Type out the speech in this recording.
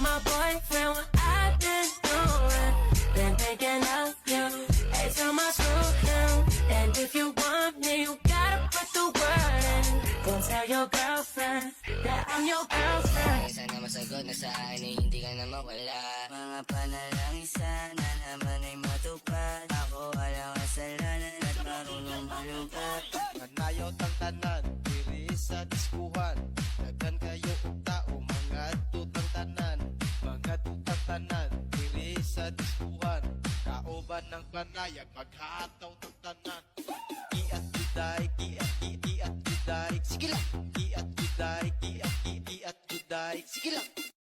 my boyfriend what I've been doing. Been thinking of you, every time I screw him. And if you want me, you gotta put the word in. Go tell your girlfriend that I'm your girlfriend. Sana masagot na sa akin ay hindi ka na mawala. Mga panalangin sana naman ay matupad. Ako walang kasalanan at marunong malungkat. Manayaw tang tanan, diri sa diskuhan. Daghan kayo og tao, mga tutang tanan. Mga tutang tanan, diri sa diskuhan. Kauban ng panayag, maghataw tang tanan. Iat juday, iat juday. Sige lang! Iat juday, iat juday. Sige lang!